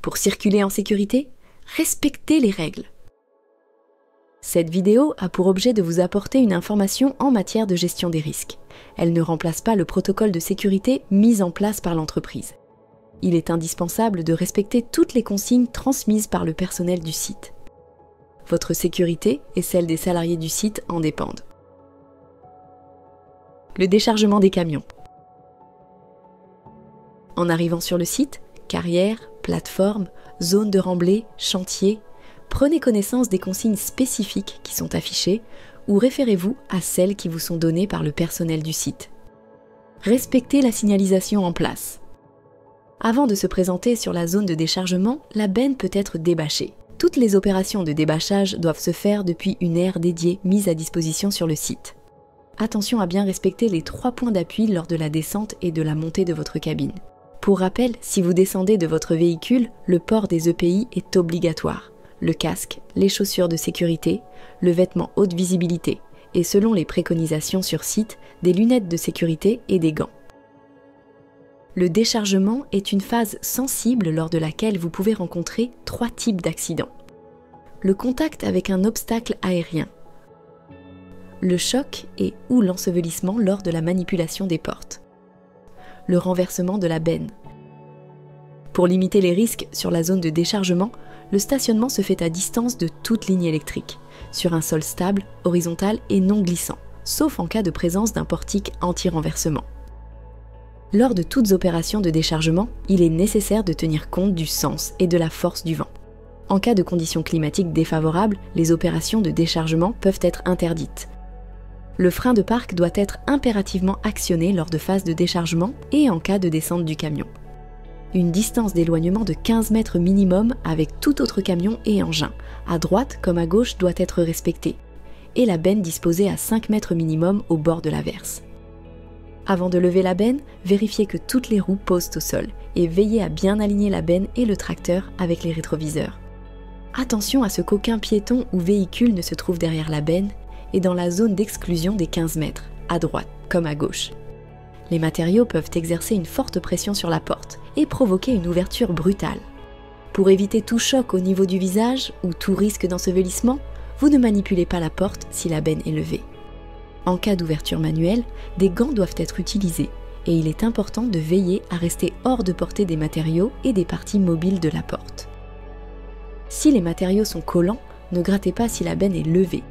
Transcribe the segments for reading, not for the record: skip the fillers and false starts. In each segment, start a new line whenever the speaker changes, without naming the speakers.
Pour circuler en sécurité, respectez les règles. Cette vidéo a pour objet de vous apporter une information en matière de gestion des risques. Elle ne remplace pas le protocole de sécurité mis en place par l'entreprise. Il est indispensable de respecter toutes les consignes transmises par le personnel du site. Votre sécurité et celle des salariés du site en dépendent. Le déchargement des camions. En arrivant sur le site, carrière, plateforme, zone de remblai, chantier, prenez connaissance des consignes spécifiques qui sont affichées ou référez-vous à celles qui vous sont données par le personnel du site. Respectez la signalisation en place. Avant de se présenter sur la zone de déchargement, la benne peut être débâchée. Toutes les opérations de débâchage doivent se faire depuis une aire dédiée mise à disposition sur le site. Attention à bien respecter les 3 points d'appui lors de la descente et de la montée de votre cabine. Pour rappel, si vous descendez de votre véhicule, le port des EPI est obligatoire. Le casque, les chaussures de sécurité, le vêtement haute visibilité et selon les préconisations sur site, des lunettes de sécurité et des gants. Le déchargement est une phase sensible lors de laquelle vous pouvez rencontrer 3 types d'accidents. Le contact avec un obstacle aérien, le choc et ou l'ensevelissement lors de la manipulation des portes, le renversement de la benne. Pour limiter les risques sur la zone de déchargement, le stationnement se fait à distance de toute ligne électrique, sur un sol stable, horizontal et non glissant, sauf en cas de présence d'un portique anti-renversement. Lors de toutes opérations de déchargement, il est nécessaire de tenir compte du sens et de la force du vent. En cas de conditions climatiques défavorables, les opérations de déchargement peuvent être interdites. Le frein de parc doit être impérativement actionné lors de phases de déchargement et en cas de descente du camion. Une distance d'éloignement de 15 mètres minimum avec tout autre camion et engin, à droite comme à gauche, doit être respectée, et la benne disposée à 5 mètres minimum au bord de la verse. Avant de lever la benne, vérifiez que toutes les roues posent au sol et veillez à bien aligner la benne et le tracteur avec les rétroviseurs. Attention à ce qu'aucun piéton ou véhicule ne se trouve derrière la benne et dans la zone d'exclusion des 15 mètres, à droite comme à gauche. Les matériaux peuvent exercer une forte pression sur la porte et provoquer une ouverture brutale. Pour éviter tout choc au niveau du visage ou tout risque d'ensevelissement, vous ne manipulez pas la porte si la benne est levée. En cas d'ouverture manuelle, des gants doivent être utilisés et il est important de veiller à rester hors de portée des matériaux et des parties mobiles de la porte. Si les matériaux sont collants, ne grattez pas si la benne est levée.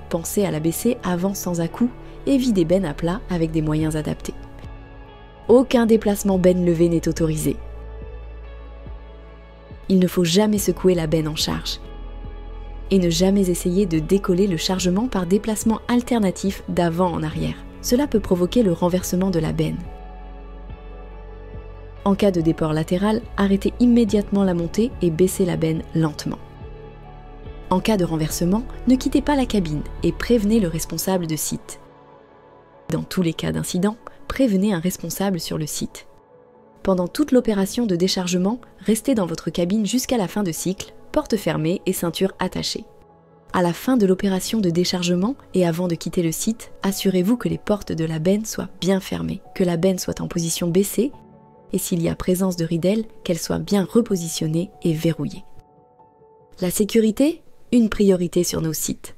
Pensez à la baisser avant sans à-coups et videz benne à plat avec des moyens adaptés. Aucun déplacement benne levée n'est autorisé. Il ne faut jamais secouer la benne en charge. Et ne jamais essayer de décoller le chargement par déplacement alternatif d'avant en arrière. Cela peut provoquer le renversement de la benne. En cas de déport latéral, arrêtez immédiatement la montée et baissez la benne lentement. En cas de renversement, ne quittez pas la cabine et prévenez le responsable de site. Dans tous les cas d'incident, prévenez un responsable sur le site. Pendant toute l'opération de déchargement, restez dans votre cabine jusqu'à la fin de cycle, porte fermée et ceinture attachée. À la fin de l'opération de déchargement et avant de quitter le site, assurez-vous que les portes de la benne soient bien fermées, que la benne soit en position baissée et s'il y a présence de ridelles, qu'elle soit bien repositionnée et verrouillée. La sécurité, une priorité sur nos sites.